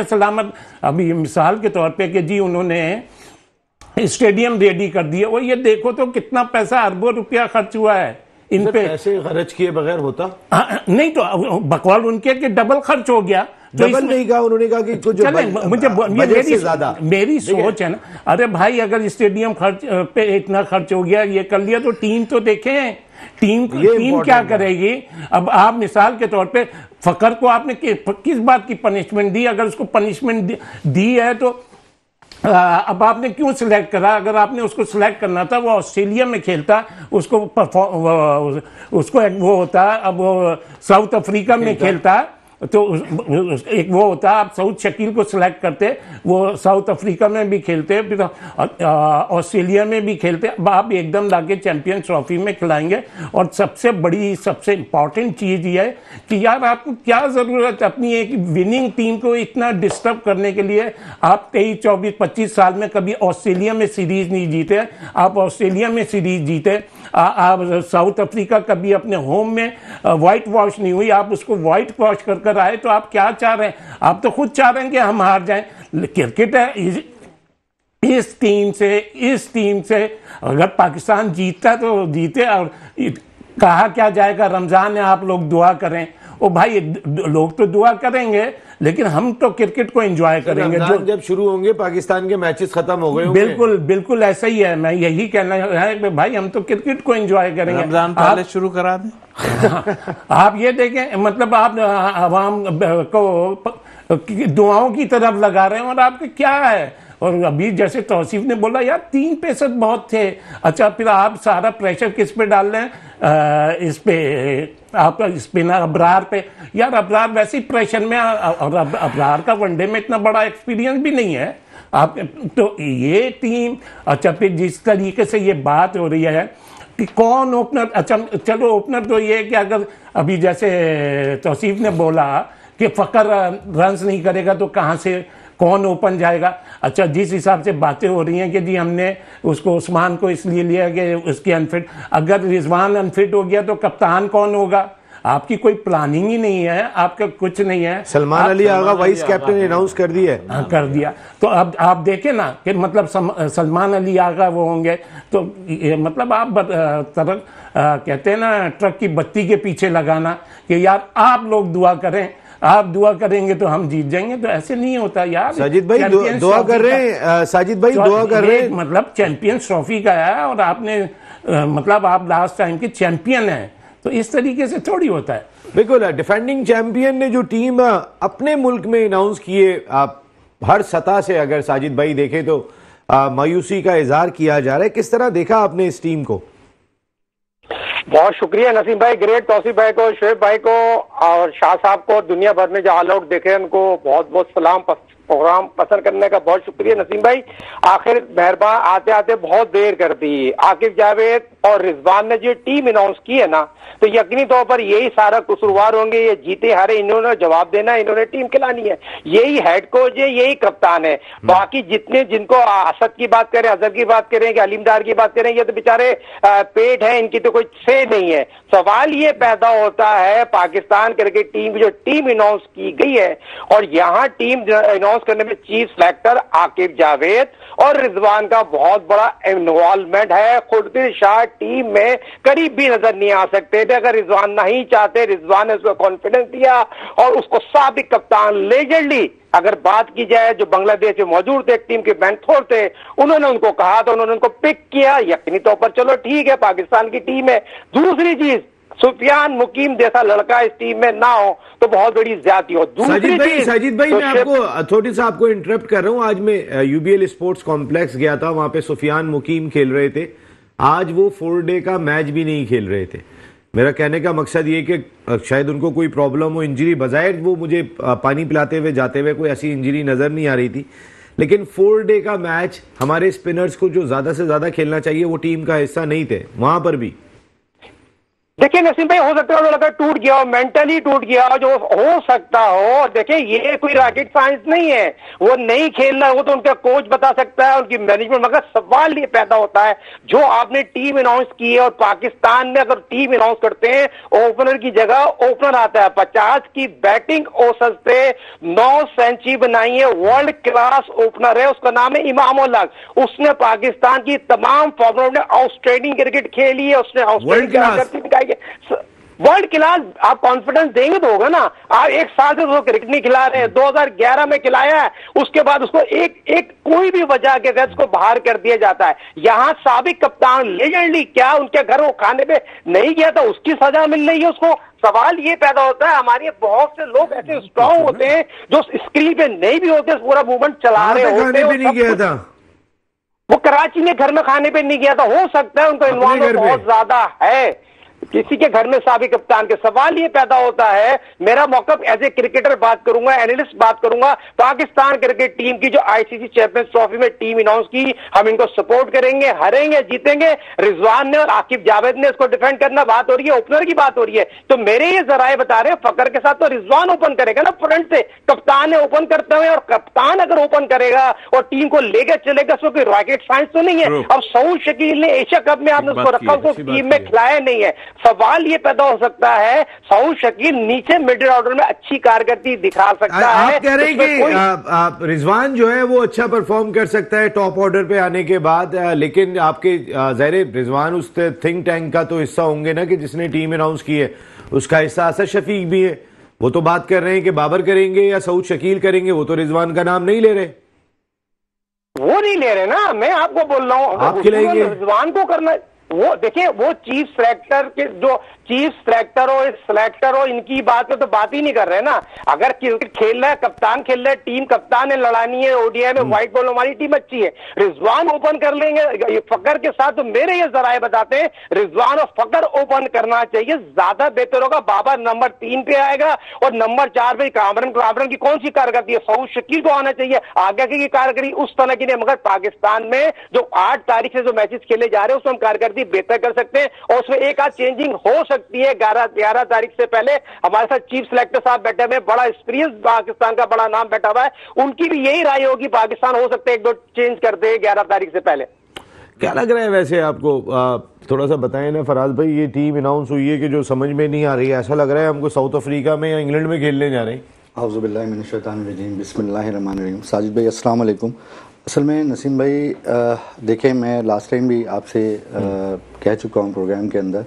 सलामत। अभी मिसाल के तौर पे कि जी उन्होंने स्टेडियम रेडी कर दिया, और ये देखो तो कितना पैसा, अरबों रुपया खर्च हुआ है इन पे। पैसे खर्च किए बगैर होता नहीं, तो बकवाल उनके कि डबल खर्च हो गया। तो डबल नहीं कहा उन्होंने, कहा कि कुछ मेरी सोच है ना। अरे भाई अगर स्टेडियम खर्च पे इतना खर्च हो गया, ये कर लिया, तो टीम तो देखें, टीम क्या करेगी। अब आप मिसाल के तौर पे फ़खर को आपने किस बात की पनिशमेंट दी? अगर उसको पनिशमेंट दी है तो अब आपने क्यों सिलेक्ट करा? अगर आपने उसको सिलेक्ट करना था, वो ऑस्ट्रेलिया में खेलता, उसको एक वो होता, अब वो साउथ अफ्रीका में खेलता, तो एक वो होता, आप सऊद शकील को सिलेक्ट करते, वो साउथ अफ्रीका में भी खेलते, फिर ऑस्ट्रेलिया में भी खेलते। अब आप एकदम लाके चैंपियंस ट्रॉफी में खिलाएंगे। और सबसे इंपॉर्टेंट चीज़ ये है कि यार आपको क्या ज़रूरत है अपनी एक विनिंग टीम को इतना डिस्टर्ब करने के लिए? आप 23, 24, 25 साल में कभी ऑस्ट्रेलिया में सीरीज़ नहीं जीते, आप ऑस्ट्रेलिया में सीरीज़ जीते, आप साउथ अफ्रीका कभी अपने होम में वाइट वॉश नहीं हुई, आप उसको वाइट वॉश कर आए। तो आप क्या चाह रहे हैं? आप तो खुद चाह रहे हैं कि हम हार जाएं। क्रिकेट है, इस टीम से अगर पाकिस्तान जीतता तो जीते। और कहा क्या जाएगा, रमजान है, आप लोग दुआ करें। ओ भाई लोग तो दुआ करेंगे, लेकिन हम तो क्रिकेट को एंजॉय करेंगे। जो जब शुरू होंगे पाकिस्तान के मैचेस खत्म हो गए, बिल्कुल ऐसा ही है। मैं यही कहना है कि भाई हम तो क्रिकेट को एंजॉय करेंगे। रमजान पहले शुरू करा दें। आप ये देखें, मतलब आप आवाम को दुआओं की तरफ लगा रहे हैं, और आपके क्या है? और अभी जैसे तौसीफ ने बोला यार 3 पेसर बहुत थे। अच्छा फिर आप सारा प्रेशर किस पे डाल रहे हैं? इस पे आपका स्पिनर अबरार पे। यार अबरार वैसे ही प्रेशर में, और अबरार का वनडे में इतना बड़ा एक्सपीरियंस भी नहीं है आप। तो ये टीम, अच्छा फिर जिस तरीके से ये बात हो रही है कि कौन ओपनर, अच्छा चलो ओपनर तो ये कि अगर अभी जैसे तौसीफ ने बोला कि फ़खर रन्स नहीं करेगा तो कहाँ से कौन ओपन जाएगा? अच्छा जिस हिसाब से बातें हो रही हैं कि जी हमने उसको उस्मान को इसलिए लिया कि उसकी अनफिट, अगर रिजवान अनफिट हो गया तो कप्तान कौन होगा? आपकी कोई प्लानिंग ही नहीं है, आपका कुछ नहीं है। Salman Ali Agha vice captain announce कर दिया है। हाँ कर दिया। तो अब आप देखें ना कि मतलब सलमान अली आगा वो होंगे, तो मतलब आप कहते हैं ना ट्रक की बत्ती के पीछे लगाना कि यार आप लोग दुआ करें, आप दुआ करेंगे तो हम जीत जाएंगे। तो ऐसे नहीं होता यार। साजिद भाई दुआ कर रहे हैं, साजिद भाई दुआ कर रहे हैं, मतलब चैंपियंस ट्रॉफी का है और आपने मतलब आप लास्ट टाइम के चैंपियन हैं, तो इस तरीके से थोड़ी होता है। बिल्कुल डिफेंडिंग चैंपियन ने जो टीम अपने मुल्क में अनाउंस किए, आप हर सतह से अगर साजिद भाई देखें तो मायूसी का इजहार किया जा रहा है। किस तरह देखा आपने इस टीम को? बहुत शुक्रिया नसीम भाई, ग्रेट तौसीफ भाई को, शुएब भाई को और शाह साहब को, दुनिया भर में जो ऑल आउट देखे उनको बहुत बहुत सलाम। प्रोग्राम पसंद करने का बहुत शुक्रिया नसीम भाई। आखिर मेहरबान आते आते बहुत देर कर दी। आकिब जावेद और रिजवान ने जो टीम अनाउंस की है ना, तो यकीनी तौर पर यही सारा कसूरवार होंगे। ये जीते हारे इन्होंने जवाब देना, इन्होंने टीम खिलानी है। यही हेड कोच है, यही कप्तान है। बाकी जितने जिनको असद की बात करें, अजहर की बात करें, अलीमदार की बात करें, ये तो बेचारे पेट है, इनकी तो कोई से नहीं है। सवाल ये पैदा होता है पाकिस्तान क्रिकेट टीम जो टीम अनाउंस की गई है, और यहाँ टीम अनाउंस करने में चीफ सेलेक्टर आकिब जावेद और रिजवान का बहुत बड़ा इन्वॉल्वमेंट है। खुर्शीद शाह टीम में करीब भी नजर नहीं आ सकते थे अगर रिजवान नहीं चाहते। रिजवान ने उसको कॉन्फिडेंस दिया और उसको साबिक कप्तान लेजेंडली, अगर बात की जाए जो बांग्लादेश में मौजूद थे, टीम के बेंथोर थे, उन्होंने उनको कहा तो उन्होंने उनको पिक किया। यकीनी तौर पर चलो ठीक है, पाकिस्तान की टीम है। दूसरी चीज, सुफियान मुकीम जैसा लड़का इस टीम में ना हो तो बहुत बड़ी ज्यादती हो। साजिद भाई, मैं आपको थोड़ी सा आपको इंटरप्ट कर रहा हूं। आज मैं यूबीएल स्पोर्ट्स कॉम्प्लेक्स गया था, वहां पे सुफियान मुकीम खेल रहे थे। आज वो 4 डे का मैच भी नहीं खेल रहे थे। मेरा कहने का मकसद ये कि शायद उनको कोई प्रॉब्लम हो, इंजरी, बजाय वो मुझे पानी पिलाते हुए जाते हुए कोई ऐसी इंजरी नजर नहीं आ रही थी। लेकिन 4 डे का मैच हमारे स्पिनर्स को जो ज्यादा से ज्यादा खेलना चाहिए वो टीम का हिस्सा नहीं थे वहां पर भी। देखिए नसीम भाई, हो सकता है लड़का टूट गया हो, मेंटली टूट गया हो, जो हो सकता हो। देखिए ये कोई रॉकेट साइंस नहीं है, वो नहीं खेलना वो तो उनका कोच बता सकता है, उनकी मैनेजमेंट। मगर सवाल ये पैदा होता है जो आपने टीम अनाउंस की है, और पाकिस्तान में अगर टीम अनाउंस करते हैं ओपनर की जगह ओपनर आता है। 50 की बैटिंग औसत से 9 सेंचुरी बनाई है, वर्ल्ड क्लास ओपनर है, उसका नाम है इमाम उल हक। उसने पाकिस्तान की तमाम फॉर्मेट में आउटस्टैंडिंग क्रिकेट खेली है, उसने आउटस्टैंडिंग वर्ल्ड क्लास। आप कॉन्फिडेंस देंगे तो होगा ना। आप 1 साल से उसको क्रिकेट नहीं खिला रहे हैं, 2011 में खिलाया है, उसके बाद उसको एक कोई भी वजह के तहत उसको बाहर कर दिया जाता है। यहां साबिक कप्तान लेजेंडली क्या उनके घर वो खाने पे नहीं गया था, उसकी सजा मिल रही है उसको। सवाल ये पैदा होता है, हमारे बहुत से लोग ऐसे स्ट्रॉन्ग होते हैं जो स्क्रीन पे नहीं भी होते, पूरा मूवमेंट चला रहे होते हैं। वो कराची में घर में खाने पे नहीं गया था, हो सकता है उनका इन्वॉल्वमेंट बहुत ज्यादा है किसी के घर में साबिक कप्तान के। सवाल ये पैदा होता है, मेरा मौकफ एज ए क्रिकेटर बात करूंगा, एनालिस्ट बात करूंगा, पाकिस्तान क्रिकेट टीम की जो आईसीसी चैंपियंस ट्रॉफी में टीम अनाउंस की, हम इनको सपोर्ट करेंगे, हारेंगे जीतेंगे। रिजवान ने और आकिब जावेद ने इसको डिफेंड करना, बात हो रही है ओपनर की बात हो रही है, तो मेरे ये जराए बता रहे हैं फकर के साथ तो रिजवान ओपन करेगा ना फ्रंट से, कप्तान ने ओपन करते हुए। और कप्तान अगर ओपन करेगा और टीम को लेकर चलेगा, उसमें कोई रॉकेट साइंस तो नहीं है। अब सऊद शकील ने एशिया कप में आपने उसको रखा, उसको टीम में खिलाया नहीं है। सवाल ये पैदा हो सकता है सऊद शकील नीचे मिडिल ऑर्डर में अच्छी कारकर्दगी दिखा सकता है। आप कह रहे हैं कि रिजवान जो है वो अच्छा परफॉर्म कर सकता है टॉप ऑर्डर पे आने के बाद, लेकिन आपके ज़ाहिर रिजवान उस थिंक टैंक का तो हिस्सा होंगे ना कि जिसने टीम अनाउंस की है, उसका हिस्सा असद शफीक भी है। वो तो बात कर रहे हैं कि बाबर करेंगे या सऊद शकील करेंगे, वो तो रिजवान का नाम नहीं ले रहे। वो नहीं ले रहे ना, मैं आपको बोल रहा हूं आप खिलाएंगे रिजवान को करना। वो देखिए, वो चीफ सेलेक्टर के जो चीफ सेलेक्टर हो, सिलेक्टर हो, इनकी बात पे तो बात ही नहीं कर रहे ना। अगर क्रिकेट खेल रहा है, कप्तान खेल रहा है, टीम कप्तान ने लड़ानी है, ओडीआई में व्हाइट बॉल हमारी टीम अच्छी है, रिजवान ओपन कर लेंगे फकर के साथ, तो मेरे ये जराए बताते हैं रिजवान और फकर ओपन करना चाहिए, ज्यादा बेहतर होगा। बाबर नंबर 3 पे आएगा और नंबर 4 पे कामरन की कौन सी कारकर्दगी है, सऊद शकील को आना चाहिए, आगे की कारकर्दगी उस तरह की नहीं। मगर पाकिस्तान में जो 8 तारीख से जो मैचेस खेले जा रहे हैं उसमें हम कारकर्दगी बेहतर कर सकते हैं, और उसमें एक आध चेंजिंग हो सकती है। 11 तारीख से पहले हमारे साथ चीफ सेलेक्टर साहब बैठे हुए, बड़ा एक्सपीरियंस पाकिस्तान का बड़ा नाम बैठा हुआ है, उनकी भी यही राय होगी पाकिस्तान हो सकता है 1-2 चेंज कर दे 11 तारीख से पहले। क्या लग रहा है वैसे आपको, थोड़ा सा बताएं ना फराज भाई, ये टीम अनाउंस हुई है कि जो समझ में नहीं आ रही है, ऐसा लग रहा है हमको साउथ अफ्रीका में या इंग्लैंड में खेलने जा रहे हैं। औज़ुबिल्लाहि मिनश शैतानिर रजीम, बिस्मिल्लाहिर्रहमानिर्रहीम। साजिद भाई अस्सलाम वालेकुम। असल में नसीम भाई देखें, मैं लास्ट टाइम भी आपसे कह चुका हूँ प्रोग्राम के अंदर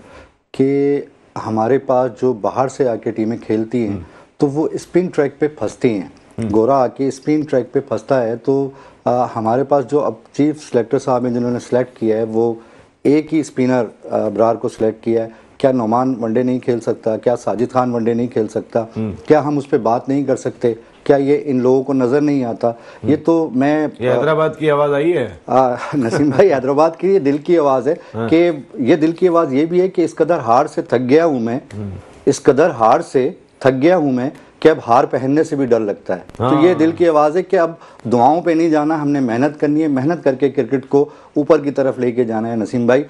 कि हमारे पास जो बाहर से आके टीमें खेलती हैं तो वो स्पिन ट्रैक पे फंसती हैं। गोरा आके स्पिन ट्रैक पे फंसता है, तो हमारे पास जो अब चीफ सेलेक्टर साहब हैं जिन्होंने सेलेक्ट किया है, वो एक ही स्पिनर अबरार को सिलेक्ट किया है। क्या नोमान वनडे नहीं खेल सकता? क्या साजिद खान वनडे नहीं खेल सकता? क्या हम उस पर बात नहीं कर सकते? क्या ये इन लोगों को नजर नहीं आता? ये तो मैं हैदराबाद की आवाज आई है नसीम भाई, हैदराबाद की ये दिल की आवाज है कि ये दिल की आवाज ये भी है कि इस कदर हार से थक गया हूं मैं, इस कदर हार से थक गया हूं मैं कि अब हार पहनने से भी डर लगता है। तो ये दिल की आवाज है कि अब दुआओं पे नहीं जाना, हमने मेहनत करनी है, मेहनत करके क्रिकेट को ऊपर की तरफ लेके जाना है। नसीम भाई,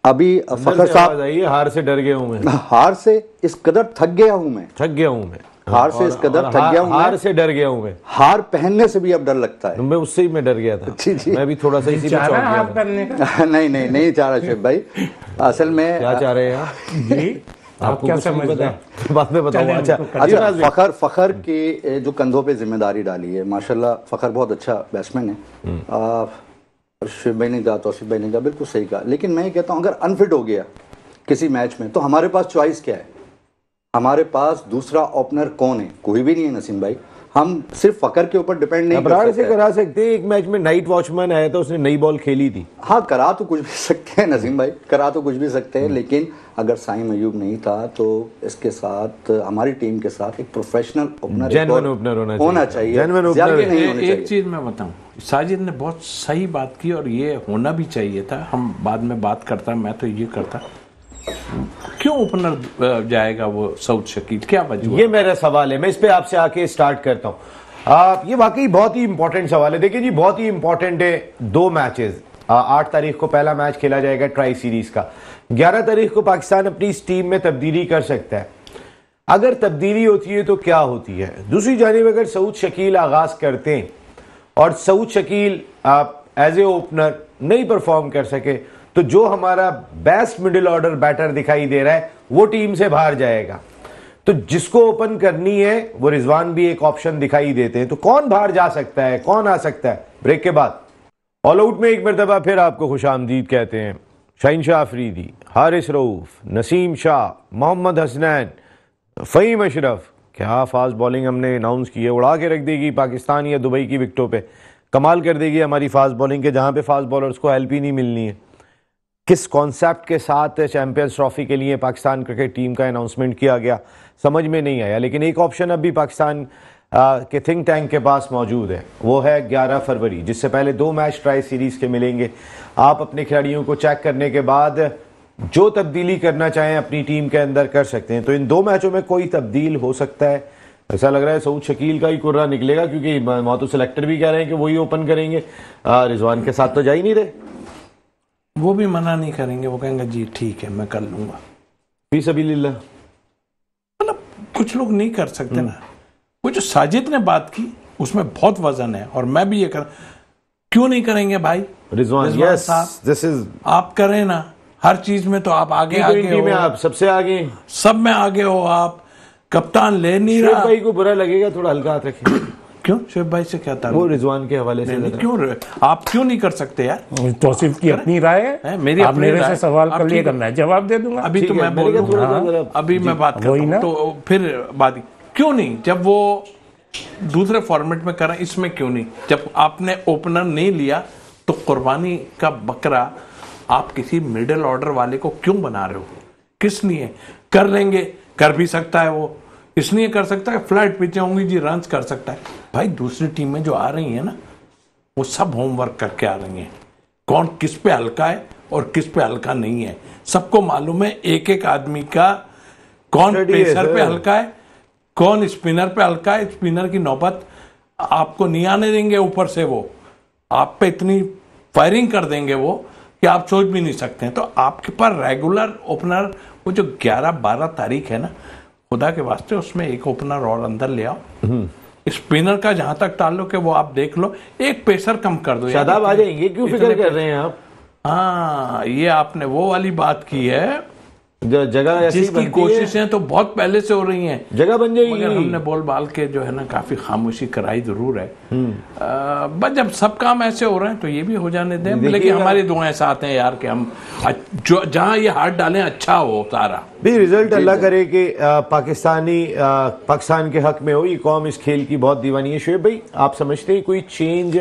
अभी फखर साहब, हार से डर गया हूं मैं, हार से इस कदर थक गया हूं मैं, हार से इस कदर थक गया हूं, हार से डर गया हूं मैं, हार पहनने से भी अब डर लगता है। मैं उससे ही मैं डर गया था। जी। मैं भी थोड़ा सा इसी में चौंक गया था। नहीं चाह रहा शेख भाई, असल में क्या चाह रहे हैं जी? आप क्या समझते हैं? बाद में बताऊंगा। अच्छा, फखर के जो कंधों पे जिम्मेदारी डाली है, माशाल्लाह फखर बहुत अच्छा बैट्समैन है। शिव भाई ने कहा, तौसीफ भाई ने कहा, बिल्कुल सही कहा। लेकिन मैं कहता हूँ अगर अनफिट हो गया किसी मैच में तो हमारे पास चॉइस क्या है? हमारे पास दूसरा ओपनर कौन है? कोई भी नहीं है नसीम भाई। हम सिर्फ फकर के ऊपर डिपेंड नहीं कर सकते। से करा सकते हैं। एक मैच में नाइट वॉचमैन आया था, उसने नई बॉल खेली थी। हाँ, करा तो कुछ भी सकते हैं नसीम भाई, करा तो कुछ भी सकते हैं, लेकिन अगर साइम अयूब नहीं था तो इसके साथ, हमारी टीम के साथ एक प्रोफेशनल ओपनर, जेन्युइन ओपनर होना चाहिए। एक चीज मैं बताऊं, साजिद ने बहुत सही बात की और ये होना भी चाहिए था। हम बाद में बात करता, मैं तो ये करता, क्यों ओपनर जाएगा वो सऊद शकील, क्या वजह? ये मेरा सवाल है, मैं इस पे आपसे आके स्टार्ट करता हूं। ये वाकई बहुत ही इंपॉर्टेंट सवाल है। देखिए जी, बहुत ही इंपॉर्टेंट है। 2 मैचेस, 8 तारीख को पहला मैच खेला जाएगा ट्राई सीरीज का। 11 तारीख को पाकिस्तान अपनी इस टीम में तब्दीली कर सकता है। अगर तब्दीली होती है तो क्या होती है? दूसरी जानिब अगर सऊद शकील आगाज करते हैं और Saud Shakeel as a opener नहीं परफॉर्म कर सके तो जो हमारा बेस्ट मिडिल ऑर्डर बैटर दिखाई दे रहा है वो टीम से बाहर जाएगा। तो जिसको ओपन करनी है वो रिजवान भी एक ऑप्शन दिखाई देते हैं। तो कौन बाहर जा सकता है, कौन आ सकता है? ब्रेक के बाद ऑल आउट में एक मरतबा फिर आपको खुशामदीद कहते हैं। शाहिनशाह अफरीदी, हारिस रऊफ, नसीम शाह, मोहम्मद हसनैन, फ़हीम अशरफ, क्या फास्ट बॉलिंग हमने अनाउंस की है। उड़ा के रख देगी पाकिस्तान या दुबई की विकेटों पे, कमाल कर देगी हमारी फास्ट बॉलिंग के, जहां पे फास्ट बॉलर्स को हेल्प ही नहीं मिलनी है। किस कॉन्सेप्ट के साथ चैंपियंस ट्रॉफी के लिए पाकिस्तान क्रिकेट टीम का अनाउंसमेंट किया गया समझ में नहीं आया। लेकिन एक ऑप्शन अब भी पाकिस्तान के थिंक टैंक के पास मौजूद है, वो है 11 फरवरी, जिससे पहले 2 मैच ट्राई सीरीज के मिलेंगे। आप अपने खिलाड़ियों को चेक करने के बाद जो तब्दीली करना चाहें अपनी टीम के अंदर कर सकते हैं। तो इन 2 मैचों में कोई तब्दील हो सकता है। ऐसा लग रहा है सऊद शकील का ही कुर्रा निकलेगा, क्योंकि मातू सेलेक्टर भी कह रहे हैं कि वही ओपन करेंगे। रिजवान के साथ तो जा ही नहीं रहे। वो भी मना नहीं करेंगे, वो कहेंगे जी ठीक है मैं कर लूंगा फी सबीलिल्लाह। मतलब कुछ लोग नहीं कर सकते ना। वो जो साजिद ने बात की उसमें बहुत वजन है, और मैं भी ये कर, क्यों नहीं करेंगे भाई? रिजवान साहब, दिस इज, आप करें ना हर चीज में, तो आप आगे हो, आप सबसे आगे, सब में आगे हो। आप कप्तान ले नहीं रहा। भाई को बुरा लगेगा, थोड़ा हल्का हाथ रखिए। क्यों शुएब भाई से क्या था? वो रिजवान के हवाले से क्यों आप क्यों नहीं कर सकते यार? तौसीफ की अपनी राय है, मेरी आप मेरे से सवाल कर लिए करना है, जवाब दे दूंगा। अभी तो मैं बोलूंगा, अभी मैं बात करूंगा तो फिर बात। क्यों नहीं, जब वो दूसरे फॉर्मेट में करा, इसमें क्यों नहीं? जब आपने ओपनर नहीं लिया तो कुर्बानी का बकरा आप किसी मिडिल ऑर्डर वाले को क्यों बना रहे हो? किस लिए? कर लेंगे, कर भी सकता है वो, इसलिए कर सकता है फ्लैट पिचें होंगी जी, रन कर सकता है। भाई दूसरी टीमें जो आ रही हैं ना, वो सब होमवर्क करके आ रही हैं, कौन किस पे हल्का है और किस पे हल्का नहीं है। सबको मालूम है एक एक आदमी का, कौन पेसर पे हल्का है, कौन स्पिनर पे हल्का है। स्पिनर की नौबत आपको नहीं आने देंगे ऊपर से, वो आप पे इतनी फायरिंग कर देंगे वो कि आप सोच भी नहीं सकते हैं। तो आपके पास रेगुलर ओपनर, वो जो 11-12 तारीख है ना, खुदा के वास्ते उसमें एक ओपनर और अंदर ले आओ। स्पिनर का जहां तक ताल्लुक है वो आप देख लो, एक पेसर कम कर दो। शादाब आ जाएंगे, क्यों फिक्र कर रहे हैं आप? हाँ, ये आपने वो वाली बात की है, जगह जिसकी कोशिशें तो बहुत पहले से हो रही हैं, जगह बन जाएगी। मगर हमने बोल बाल के जो है ना काफी खामोशी कराई जरूर है। बस जब सब काम ऐसे हो रहे हैं तो ये भी हो जाने दें। लेकिन हमारी दुआएं साथ हैं यार कि हम जहां ये हाथ डालें अच्छा हो सारा। भी रिजल्ट अल्लाह करे कि पाकिस्तान के हक में हो। ये कौम इस खेल की बहुत दीवानी है। शुएब भाई, आप समझते हैं कोई चेंज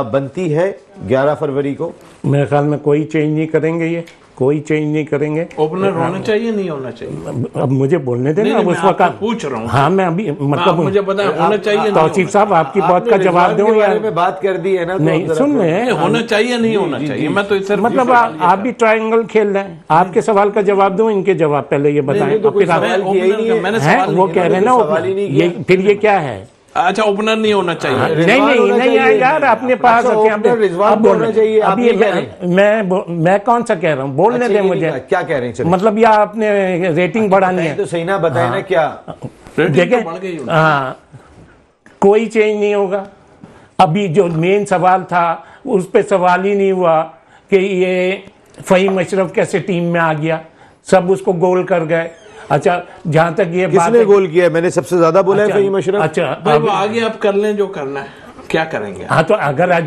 बनती है 11 फरवरी को? मेरे ख्याल में कोई चेंज नहीं करेंगे ये। कोई चेंज नहीं करेंगे। ओपनर होना चाहिए नहीं होना चाहिए? अब मुझे बोलने देना, अब उस वक्त पूछ रहा हूँ। हाँ मैं अभी मतलब मुझे पता है होना चाहिए। तौसीफ साहब आपकी बात का जवाब दूं या में बात कर दी है ना, नहीं? सुन रहे हैं, होना चाहिए नहीं होना चाहिए? मैं तो इस मतलब आप भी ट्रायंगल खेल रहे हैं। आपके सवाल का जवाब दूं, इनके जवाब पहले ये बताएं। तो कोई सवाल किया ही नहीं है। मैंने हैं वो कह रहे हैं ना, ये फिर ये क्या है? अच्छा, ओपनर नहीं होना चाहिए? नहीं यार, अपने पास रिजवान होना चाहिए। अभी मैं कौन सा कह रहा हूँ, बोलने दे मुझे। क्या कह रहे हैं? मतलब या आपने रेटिंग बढ़ानी है तो सही ना बताए ना क्या? देखें, हाँ कोई चेंज नहीं होगा। अभी जो मेन सवाल था उस पे सवाल ही नहीं हुआ कि ये फहीम अशरफ कैसे टीम में आ गया, सब उसको गोल कर गए। अच्छा, जहां तक ये बात किसने गोल किया? मैंने सबसे ज्यादा बोला है फहीम अशरफ। अच्छा भाई वो आगे आप कर लें जो करना है, क्या करेंगे? हाँ तो अगर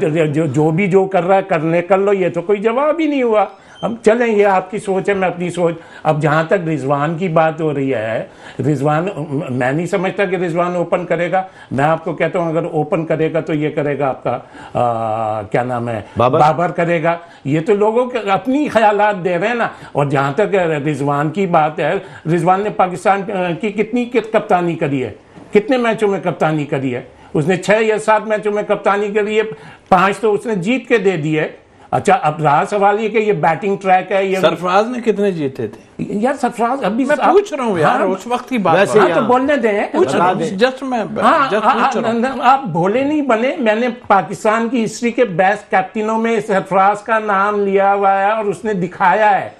जो भी जो कर रहा है करने कर लो, ये तो कोई जवाब ही नहीं हुआ। अब चलें, ये आपकी सोच है, मैं अपनी सोच। अब जहाँ तक रिजवान की बात हो रही है, रिजवान, मैं नहीं समझता कि रिजवान ओपन करेगा। मैं आपको कहता हूँ अगर ओपन करेगा तो ये करेगा आपका क्या नाम है, बाबर करेगा। ये तो लोगों के अपनी ख्यालात दे रहे हैं ना। और जहाँ तक रिजवान की बात है, रिजवान ने पाकिस्तान की कितनी कप्तानी करी है, कितने मैचों में कप्तानी करी है? उसने 6 या 7 मैचों में कप्तानी करी है, 5 तो उसने जीत के दे दिए। अच्छा, अब रहा सवाल ये कि ये बैटिंग ट्रैक है। ये सरफराज ने कितने जीते थे यार? सरफराज अभी मैं पूछ रहा हूँ यार, उस वक्त की बात है। तो बोलने दें, जस्ट मैं पूछ रहा हूँ। आप भोले नहीं बने। मैंने पाकिस्तान की हिस्ट्री के बेस्ट कैप्टनों में सरफराज का नाम लिया हुआ है और उसने दिखाया है।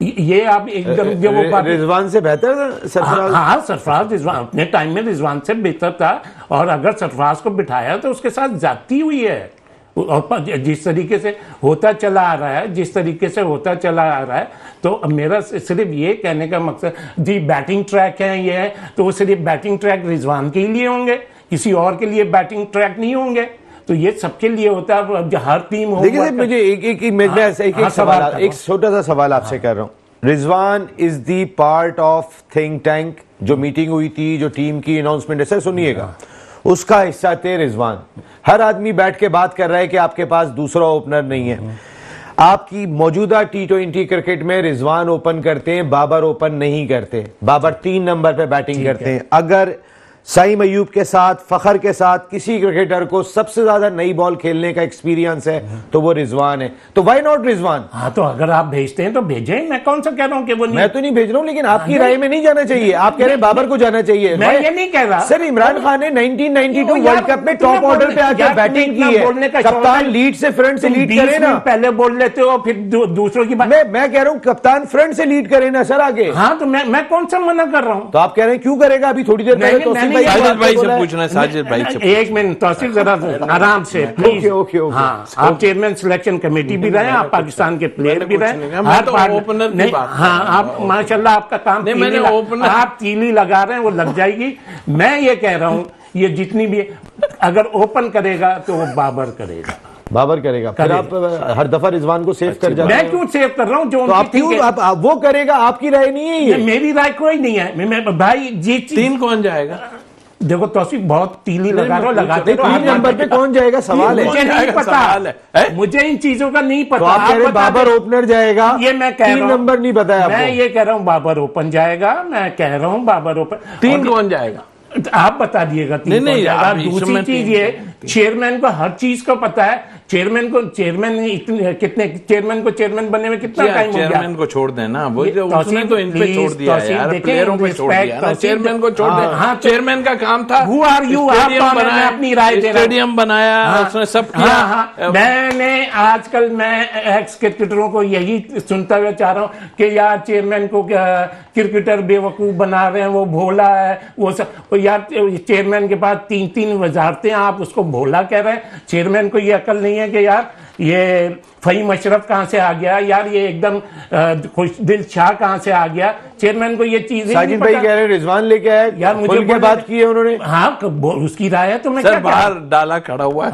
ये आप एकदम जो वो रिजवान से बेहतर सरफराज? हाँ, सरफराज रिजवान अपने टाइम में रिजवान से बेहतर था। और अगर सरफराज को बिठाया तो उसके साथ ज्यादती हुई है। और जिस तरीके से होता चला आ रहा है, जिस तरीके से होता चला आ रहा है, तो मेरा सिर्फ ये कहने का मकसद, जी बैटिंग ट्रैक है ये है, तो वो सिर्फ बैटिंग ट्रैक रिजवान के लिए होंगे, किसी और के लिए बैटिंग ट्रैक नहीं होंगे। तो ये सबके लिए होता है, हर टीम हो। देखिए मुझे एक छोटा सा सवाल आपसे कर रहा हूँ। Rizwan is the part of think tank. जो मीटिंग हुई थी, जो टीम की अनाउंसमेंट है, सर सुनिएगा, उसका हिस्सा थे रिजवान। हर आदमी बैठ के बात कर रहा है कि आपके पास दूसरा ओपनर नहीं है। आपकी मौजूदा T20 क्रिकेट में रिजवान ओपन करते हैं, बाबर ओपन नहीं करते। बाबर 3 नंबर पे बैटिंग करते हैं। अगर साइम अयूब के साथ, फखर के साथ किसी क्रिकेटर को सबसे ज्यादा नई बॉल खेलने का एक्सपीरियंस है तो वो रिजवान है। तो व्हाई नॉट रिजवान? हाँ, तो अगर आप भेजते हैं तो भेजें। मैं कौन सा कह रहा हूँ कि वो नहीं। मैं तो नहीं भेज रहा हूँ, लेकिन आपकी राय में नहीं जाना चाहिए। आप कह रहे हैं बाबर को जाना चाहिए। मैं ये नहीं कह रहा सर। इमरान खान ने 1992 वर्ल्ड कप में टॉप ऑर्डर पे आकर बैटिंग की है। कप्तान लीड से फ्रंट से लीड करे ना। पहले बोल लेते हो फिर दूसरों की बात। मैं कह रहा हूँ कप्तान फ्रंट से लीड करे ना सर आगे। हाँ, तो मैं कौन सा मना कर रहा हूँ? तो आप कह रहे हैं क्यों करेगा? अभी थोड़ी देर पहले पूछना है साजिद भाई से। एक मिनट तौसीफ, जरा आराम से प्लीज। ओके। हाँ, आप चेयरमैन सिलेक्शन कमेटी भी रहे, आप पाकिस्तान के प्लेयर भी रहे। ओपनर की बात। हाँ, आप माशाल्लाह आपका काम आप तीली लगा रहे हैं, वो लग जाएगी। मैं ये कह रहा हूँ, ये जितनी भी अगर ओपन करेगा तो वो बाबर करेगा। बाबर करेगा। फिर आप हर दफा रिजवान को सेव कर जाते हैं। मैं क्यों सेव कर रहा हूँ? जो तो आप क्यों आप वो करेगा? आपकी राय नहीं है ये। मेरी राय कोई नहीं है। मैं भाई जी 3 कौन जाएगा? देखो तौसीफ, बहुत तीली लगा रहे हो, लगाते रहो। 3 नंबर पे कौन जाएगा सवाल है। मुझे नहीं पता, मुझे इन चीजों का नहीं पता। तो आप कह रहे हैं बाबर ओपनर जाएगा, ये मैं कह रहा हूँ। 3 नंबर नहीं बताया आपको। मैं ये कह रहा हूँ बाबर ओपन जाएगा। मैं कह रहा हूँ बाबर ओपन। 3 कौन जाएगा? आप बता दिएगा। दूसरी चीज ये, चेयरमैन को हर चीज का पता है। चेयरमैन को चेयरमैन बनने में कितना टाइम हो गया? चेयरमैन को छोड़ देना, वो उसने तो इन पे छोड़ दिया यार, प्लेयरों पे छोड़ दिया। चेयरमैन को छोड़ दे। हाँ, चेयरमैन का काम था। Who are you? बनाया, अपनी राय दे रहा हूं। स्टेडियम बनाया, उसने सब किया। मैंने आजकल मैं एक्स क्रिकेटरों को यही सुनता हुआ चाह रहा हूँ कि यार चेयरमैन को क्रिकेटर बेवकूफ बना रहे हैं, वो भोला है, वो सब। यार चेयरमैन के पास 3 वजारतें, आप उसको भोला कह रहे हैं? चेयरमैन को ये अकल नहीं है कि यार ये फहीम अशरफ कहां से आ गया, यार ये एकदम खुशदिल शाह कहां से आ गया? चेयरमैन को ये चीजें साजिद भाई कह रहे हैं रिजवान लेके आए यार, मुझे क्या बात की है उन्होंने? हाँ, उसकी राय है तो मैं क्या बाहर डाला खड़ा हुआ है।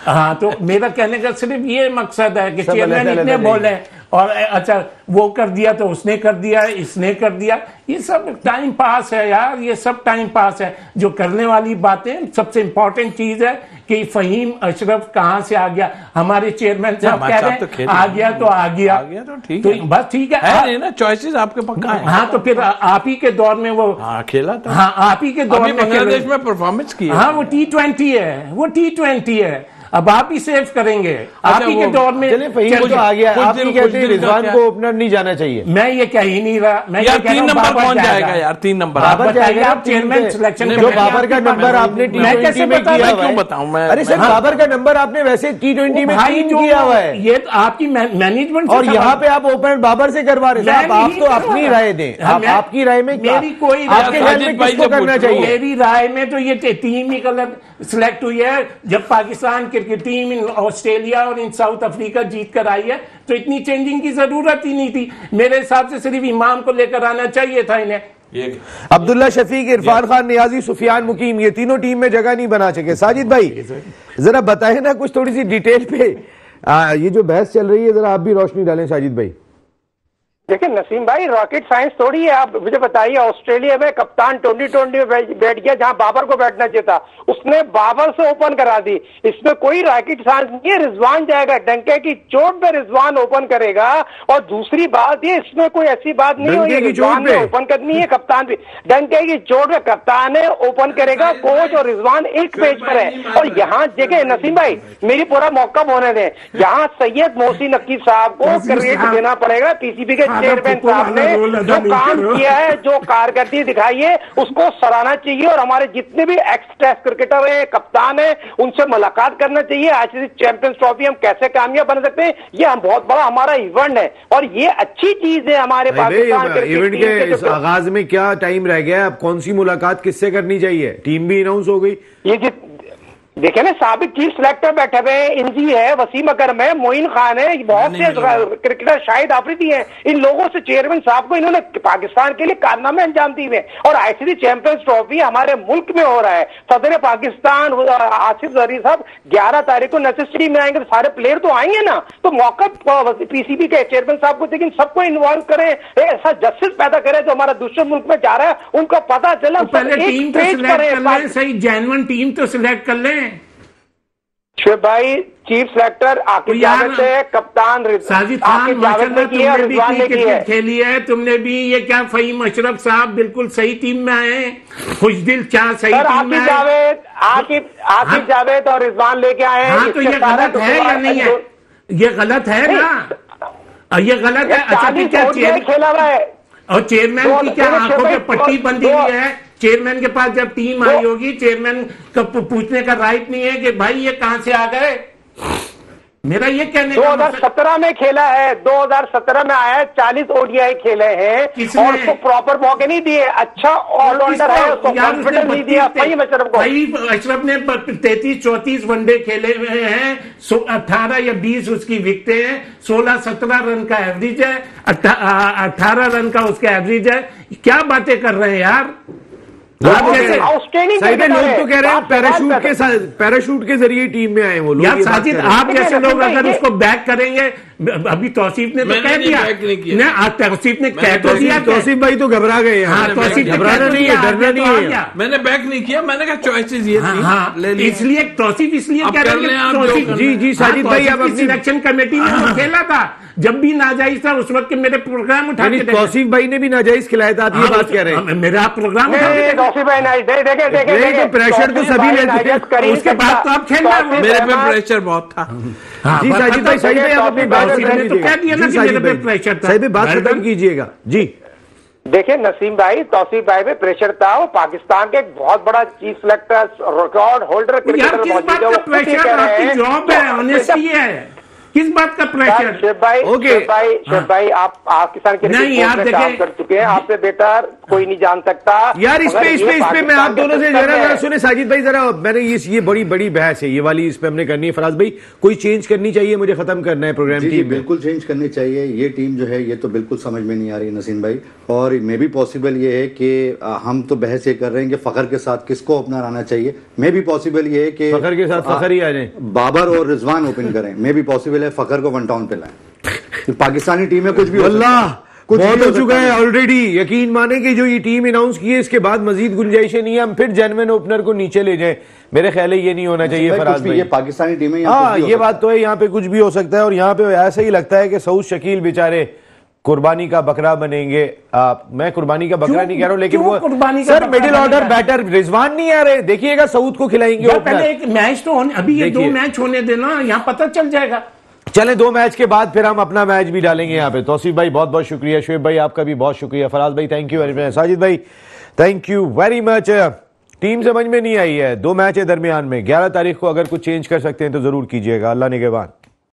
हाँ, तो मेरा कहने का सिर्फ ये मकसद है कि चेयरमैन इतने बोले, और अच्छा वो कर दिया तो उसने कर दिया, इसने कर दिया। ये सब टाइम पास है यार, ये सब टाइम पास है। जो करने वाली बातें, सबसे इंपॉर्टेंट चीज है कि फहीम अशरफ कहां से आ गया। हमारे चेयरमैन साहब कह रहे हैं आ गया तो आ गया, तो ठीक तो है, बस ठीक है ना, चॉइसेस आपके पक्का है। हाँ तो फिर आप ही के दौर में वो खेला था। हाँ आप ही के दौर में बांग्लादेश में परफॉर्मेंस की। हाँ वो T20 है, वो T20 है। अब आप ही सेव करेंगे, आप ही के दौर में। चलिए फहीम तो आ गया, आप ही कहते हैं रिजवान को ओपनर नहीं जाना चाहिए। मैं ये कह ही नहीं रहा, मैं यार 3 नंबर कौन जाएगा यार? 3 नंबर बाबर जाएगा। आप चेयरमैन सिलेक्शन, जो बाबर का नंबर आपने T20 में किया हुआ है, बताऊं मैं? अरे सर बाबर का नंबर आपने वैसे T20 में 3 किया हुआ है, ये आपकी मैनेजमेंट। और यहाँ पे आप ओपनर बाबर से करवा रहे हैं। आप तो अपनी राय दें, आपकी राय में मेरी कोई आपके ख्याल में किसको करना चाहिए? मेरी राय में तो ये टीम ही गलत सिलेक्ट हुई है। जब Pakistan cricket team in Australia और इन साउथ अफ्रीका जीत कर आई है तो इतनी चेंजिंग की जरूरत ही नहीं थी। मेरे हिसाब से सिर्फ इमाम को लेकर आना चाहिए था इन्हें। अब्दुल्ला शफीक, इरफान खान, नियाजी, सुफियान मुकीम, ये तीनों टीम में जगह नहीं बना सके। साजिद भाई जरा बताएं ना कुछ थोड़ी सी डिटेल पे, ये जो बहस चल रही है जरा आप भी रोशनी डालें साजिद भाई। देखिए नसीम भाई, रॉकेट साइंस थोड़ी है। आप मुझे बताइए, ऑस्ट्रेलिया में कप्तान 2020 में बैठ गया जहां बाबर को बैठना चाहिए था, उसने बाबर से ओपन करा दी। इसमें कोई रॉकेट साइंस नहीं है। रिजवान जाएगा, डंके की चोट पे रिजवान ओपन करेगा। और दूसरी बात ये, इसमें कोई ऐसी बात नहीं हुई रिजवान ने ओपन करनी है, कप्तान भी डंके की चोट पे कप्तान है, ओपन करेगा। कोच और रिजवान एक पेज पर है। और यहाँ देखे नसीम भाई, मेरी पूरा मौका होने दें, यहाँ सैयद मोहसिन नकीब साहब को क्रेडिट देना पड़ेगा। पीसीबी के चेयरमैन साहब ने जो काम किया है, जो कारकर्दगी दिखाई है, उसको सराहना चाहिए। और हमारे जितने भी एक्स टेस्ट क्रिकेटर हैं, कप्तान हैं, उनसे मुलाकात करना चाहिए। आईसीसी चैंपियंस ट्रॉफी हम कैसे कामयाब बन सकते हैं, ये हम बहुत बड़ा हमारा इवेंट है और ये अच्छी चीज है हमारे पाकिस्तान के इवेंट के इस आगाज में क्या टाइम रह गया है? अब कौन सी मुलाकात किससे करनी चाहिए? टीम भी अनाउंस हो गई। ये देखे ना, साबिक चीफ सिलेक्टर बैठे हुए, इंजी है, वसीम अकरम है, मोइन खान है, बहुत से क्रिकेटर, शाहिद आफरीदी हैं। इन लोगों से चेयरमैन साहब को इन्होंने पाकिस्तान के लिए कारनामे अंजाम दिए। और आईसीसी चैंपियंस ट्रॉफी हमारे मुल्क में हो रहा है। सदर पाकिस्तान आसिफ जहरी साहब 11 तारीख को नेसेसरी में आएंगे, तो सारे प्लेयर तो आएंगे ना। तो मौका पीसीबी के चेयरमैन साहब को, लेकिन सबको इन्वॉल्व करें, ऐसा जस्टिस पैदा करें जो हमारा दुश्मन मुल्क में जा रहा है, उनको पता चला। पहले टीम तो सिलेक्ट कर लें, सही जेन्युइन टीम तो सिलेक्ट कर लें। शुभ भाई, चीफ सेलेक्टर आकिब जावेद है, कप्तान साजिद खान, माशाल्लाह तुमने भी क्रिकेट खेली है, तुमने भी। ये क्या फहीम अशरफ साहब बिल्कुल सही टीम में आए, खुशदिल शाह सही टीम में आए। आकिब जावेद और रिजवान लेके आए हैं। हाँ तो ये गलत है या नहीं है? ये गलत है ना, ये गलत है। अच्छा क्या खेला हुआ है और चेयरमैन की क्या आंखों पे पट्टी बंधी हुई है? चेयरमैन के पास जब टीम आई होगी, चेयरमैन को पूछने का राइट नहीं है कि भाई ये कहां से आ गए। मेरा ये कहने 2017 में खेला है, 2017 में आया है, 40 ओडीआई खेले हैं और उसको प्रॉपर मौके नहीं दिए। अच्छा ऑलराउंडर है, उसको कॉन्फिडेंस नहीं दिया फहीम अशरफ को। फहीम अशरफ ने 33-34 वनडे खेले हुए हैं, 18 या 20 उसकी विकेटें हैं, 16-17 रन का एवरेज है, 18 रन का उसका एवरेज है। क्या बातें कर रहे हैं यार? आउटस्टैंडिंग लोग तो कह रहे हैं पैराशूट के जरिए टीम में आए वो लोग। यार साजिद, आप जैसे लोग अगर उसको बैक करेंगे, अभी तौसीफ ने तो कह दिया, तौसीफ ने कह तो दिया। तौसीफ भाई तो घबरा गए। हाँ, तौसीफ घबराना नहीं है, डरना नहीं है। मैंने बैक नहीं किया, मैंने कहा चॉइसेस ये थी, इसलिए तौसीफ इसलिए कह रहे हैं। जी साजिद भाई, आप अपनी सिलेक्शन कमेटी में खेला था, जब भी नाजायज था उस वक्त मेरे प्रोग्राम उठा के तौसीफ भाई ने भी नाजायज खिलाया था, आप ये बात कह रहे हैं? मेरा प्रोग्राम देखे प्रेशर तो सभी लेते हैं, उसके बाद तो आप खेलना। मेरे पे प्रेशर बहुत था। जी साजिद भाई, सही में आप अपनी बात तो कह दिया ना कि मेरे पे प्रेशर था। सही में बात खत्म कीजिएगा जी। देखिए नसीम भाई, तौसीफ भाई पे प्रेशर था। वो पाकिस्तान के एक बहुत बड़ा chief selector, record holder cricketer job है, ऑनेस्टी है, किस बात का प्रेशर? शेख भाई आप किसान के काम कर चुके हैं, आपसे बेहतर कोई नहीं जान सकता यार। इस पे मैं आप दोनों से जरा सुने साजिद भाई, जरा मैंने ये बड़ी बहस है ये वाली, इस पे हमने करनी है। फराज भाई, कोई चेंज करनी चाहिए, मुझे खत्म करना है प्रोग्राम। टीम बिल्कुल चेंज करनी चाहिए। ये टीम जो है ये तो बिल्कुल समझ में नहीं आ रही नसीम भाई। और मे भी पॉसिबल ये है कि हम तो बहस ये कर रहे हैं कि फखर के साथ किसको अपना रहना चाहिए। मे भी पॉसिबल ये है कि फखर के साथ फखर ही आ जाए, बाबर और रिजवान ओपन करें। मे भी पॉसिबल है फखर को वन टाउन पे लाएं। पाकिस्तानी टीम में कुछ भी अल्लाह कुछ बहुत भी हो हो चुका सकता है ऑलरेडी। यकीन माने कि जो ये टीम अनाउंस की है इसके बाद मजीद गुंजाइशें नहीं है, हम फिर जेन्युइन ओपनर को नीचे ले जाएं। मेरे ख्याल है ये नहीं होना चाहिए फराज भाई। ये पाकिस्तानी टीम है, हाँ ये बात तो है, यहाँ पे कुछ भी हो सकता है। और यहाँ पे ऐसा ही लगता है कि सऊद शकील बेचारे कुर्बानी का बकरा बनेंगे। मैं कुर्बानी का बकरा नहीं कह रहा हूँ, लेकिन वो sir middle order batter Rizwan नहीं आ रहे, देखिएगा सऊद को खिलाएंगे। पहले एक मैच तो होने, अभी ये 2 मैच होने देना, यहाँ पता चल जाएगा। चले 2 मैच के बाद फिर हम अपना मैच भी डालेंगे यहाँ पे। तौसीफ भाई बहुत बहुत शुक्रिया, शुएब भाई आपका भी बहुत शुक्रिया, फराज भाई thank you very much, Sajid भाई thank you very much. Team समझ में नहीं आई है, 2 मैच है दरमियान में, 11 तारीख को अगर कुछ चेंज कर सकते हैं तो जरूर कीजिएगा। अल्लाह निगहबान।